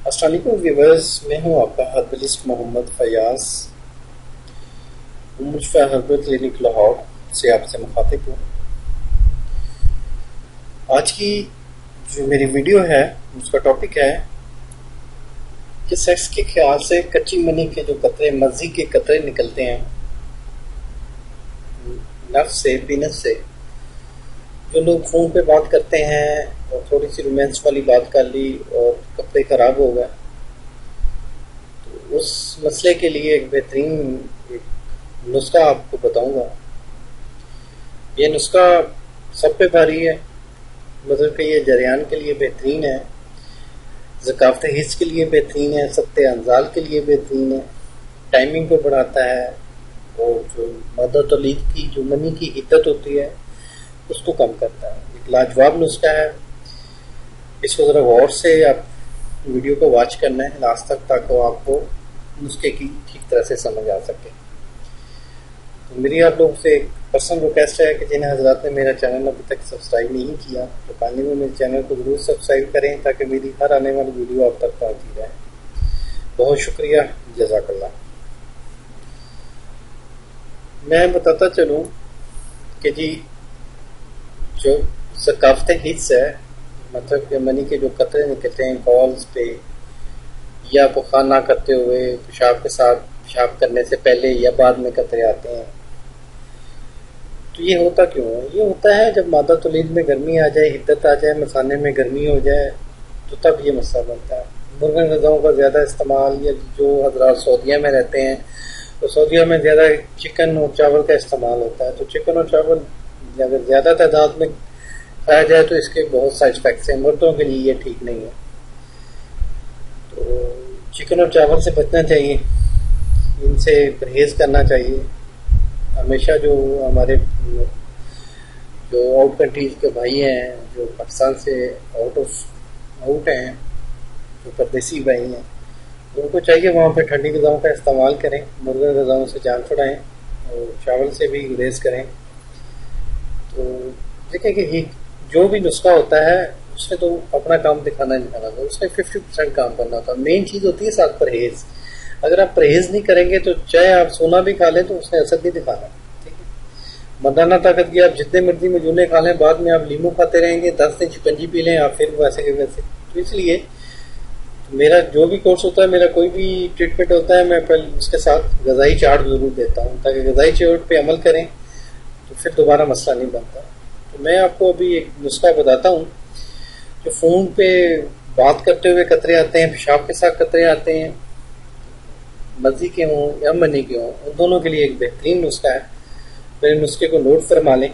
السلام علیکم ویورز، میں ہوں آپ کا ہربلسٹ محمد فیاض. مشفى ہربل کلینک لاہور سے آپ سے مخاطب ہوں. آج کی جو میری ویڈیو ہے اس کا ٹاپک ہے کہ سیکس کے خیال سے کچی منی کے جو قطرے، مزی کے قطرے نکلتے ہیں نفس سے، پینس سے. جو لوگ فون پہ بات کرتے ہیں اور تھوڑی سی رومانس والی بات کر لی اور کپڑے خراب ہو گئے، تو اس مسئلے کے لیے ایک بہترین نسخہ آپ کو بتاؤں گا. یہ نسخہ سب پہ بھاری ہے، مطلب کہ یہ جریان کے لیے بہترین ہے، ذکاوت حس کے لیے بہترین ہے، سبت انزال کے لیے بہترین ہے، ٹائمنگ کو بڑھاتا ہے، اور جو مادہ تولید کی جو منی کی عدت ہوتی ہے اس کو کم کرتا ہے. ایک لاجواب نسخہ ہے. اس کو ذرا غور سے آپ ویڈیو کو واچ کرنا ہے لاسٹ تک، تاکہ آپ کو نسخے کی ٹھیک طرح سے سمجھ آ سکے. تو میری آپ لوگوں سے ایک پرسنل ریکویسٹ ہے کہ جن حضرات نے میرا چینل ابھی تک سبسکرائب نہیں کیا تو پانی میں میرے چینل کو ضرور سبسکرائب کریں تاکہ میری ہر آنے والی ویڈیو آپ تک پہنچتی رہے. بہت شکریہ، جزاک اللہ. میں بتاتا چلوں کہ جی جو ثقافت حس ہے، مطلب کہ منی کے جو قطرے نکلتے ہیں کالز پہ یا پخانہ کرتے ہوئے، پیشاب کے ساتھ پیشاب کرنے سے پہلے یا بعد میں قطرے آتے ہیں، تو یہ ہوتا کیوں ہے؟ یہ ہوتا ہے جب مادہ تولید میں گرمی آ جائے، حدت آ جائے، مثانے میں گرمی ہو جائے تو تب یہ مسئلہ بنتا ہے. مرغن غذاؤں کا زیادہ استعمال، یا جو حضرات سعودیہ میں رہتے ہیں تو سعودیہ میں زیادہ چکن اور چاول کا استعمال ہوتا ہے. تو چکن اور چاول اگر زیادہ تعداد میں کھایا جائے تو اس کے بہت سائڈ افیکٹس ہیں. مردوں کے لیے یہ ٹھیک نہیں ہے. تو چکن اور چاول سے بچنا چاہیے، ان سے پرہیز کرنا چاہیے. ہمیشہ جو ہمارے جو آؤٹ کنٹریز کے بھائی ہیں، جو پاکستان سے آؤٹ ہیں، جو پردیسی بھائی ہیں، ان کو چاہیے وہاں پہ ٹھنڈی غذاؤں کا استعمال کریں، مرغن غذاؤں سے جان چھڑائیں اور چاول سے بھی گریز کریں. تو دیکھیں کہ یہ جو بھی نسخہ ہوتا ہے اس میں تو اپنا کام دکھانا ہوتا ہے، اس میں 50% کام کرنا ہوتا ہے. مین چیز ہوتی ہے ساتھ پرہیز. اگر آپ پرہیز نہیں کریں گے تو چاہے آپ سونا بھی کھا لیں تو اس نے اثر نہیں دکھانا. ٹھیک ہے، مردانہ طاقت کی آپ جتنے مرضی مجونے کھا لیں، بعد میں آپ لیمو کھاتے رہیں گے، 10 دن شکنجی پی لیں آپ، پھر ویسے کے ویسے. تو اس لیے میرا جو بھی کورس ہوتا ہے، میرا کوئی بھی ٹریٹمنٹ ہوتا ہے، میں پہلے اس کے ساتھ غذائی چارٹ ضرور دیتا ہوں تاکہ غذائی چارٹ پہ عمل کریں تو پھر دوبارہ مسئلہ نہیں بنتا. تو میں آپ کو ابھی ایک نسخہ بتاتا ہوں. جو فون پہ بات کرتے ہوئے قطرے آتے ہیں، پیشاب کے ساتھ قطرے آتے ہیں، مزی کے ہوں یا منی کے ہوں، ان دونوں کے لیے ایک بہترین نسخہ ہے. میرے نسخے کو نوٹ فرما لیں.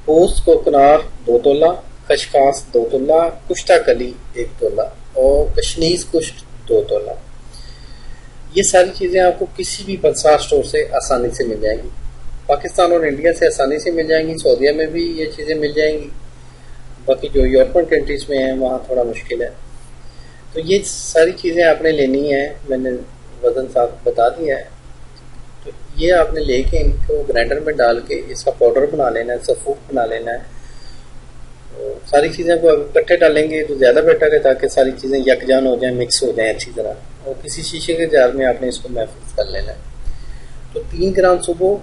پوست کو کنار 2 تولہ، خشخاص 2 تولہ، کشتہ کلی 1 تولہ اور کشنیز کشت 2 تولہ. یہ ساری چیزیں آپ کو کسی بھی پلسار سٹور سے آسانی سے مل جائیں گی. پاکستان اور انڈیا سے آسانی سے مل جائیں گی، سعودیہ میں بھی یہ چیزیں مل جائیں گی. باقی جو یورپین کنٹریز میں ہیں وہاں تھوڑا مشکل ہے. تو یہ ساری چیزیں آپ نے لینی ہیں، میں نے وزن ساتھ بتا دیا ہے. تو یہ آپ نے لے کے ان کو گرائنڈر میں ڈال کے اس کا پاؤڈر بنا لینا ہے، سفوف بنا لینا ہے. ساری چیزیں کو اکٹھے ڈالیں گے تو زیادہ بیٹر ہے تاکہ ساری چیزیں یکجان ہو جائیں، مکس ہو جائیں اچھی طرح. اور کسی شیشے کے جار میں آپ نے اس کو محفوظ کر لینا ہے. تو 3 گرام صبح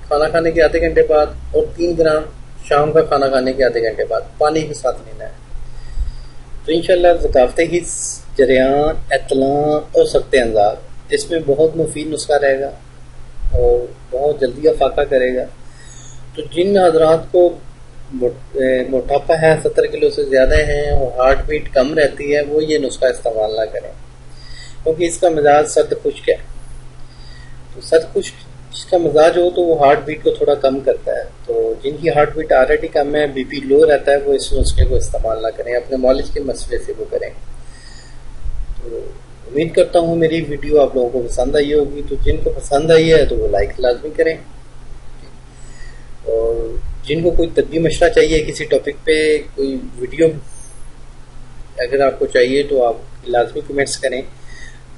کھانا کھانے کے آدھے گھنٹے بعد اور 3 گرام شام کا کھانا کھانے کے آدھے گھنٹے بعد پانی کے ساتھ لینا ہے. تو انشاءاللہ ذکاوت حس، جریان، اطلاع اور سبت انزال اس میں بہت مفید نسخہ رہے گا اور بہت جلدی افاقہ کرے گا. تو جن حضرات کو موٹاپا ہے، 70 کلو سے زیادہ ہیں اور ہارٹ بیٹ کم رہتی ہے، وہ یہ نسخہ استعمال نہ کریں کیونکہ اس کا مزاج سرد خشک ہے. تو سرد خشک جس کا مزاج ہو تو وہ ہارٹ بیٹ کو تھوڑا کم کرتا ہے. تو جن کی ہارٹ بیٹ آلریڈی کم ہے، بی پی لو رہتا ہے، وہ اس نسخے کو استعمال نہ کریں، اپنے مالج کے مسئلے سے وہ کریں. تو امید کرتا ہوں میری ویڈیو آپ لوگوں کو پسند آئی ہوگی. تو جن کو پسند آئی ہے تو وہ لائک لازمی کریں، اور جن کو کوئی طبی مشورہ چاہیے کسی ٹاپک پہ، کوئی ویڈیو اگر آپ کو چاہیے تو آپ لازمی کمنٹس کریں.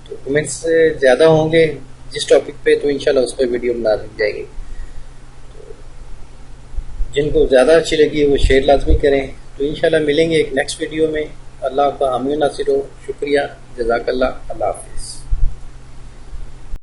تو کمنٹس زیادہ ہوں گے جس ٹاپک پہ تو انشاءاللہ اس پہ ویڈیو بنا دی جائے گی. جن کو زیادہ اچھی لگی وہ شیئر لازمی کریں. تو انشاءاللہ ملیں گے ایک نیکسٹ ویڈیو میں. اللہ کا حامی ناصر ہو. شکریہ. جزاک اللہ. اللہ حافظ.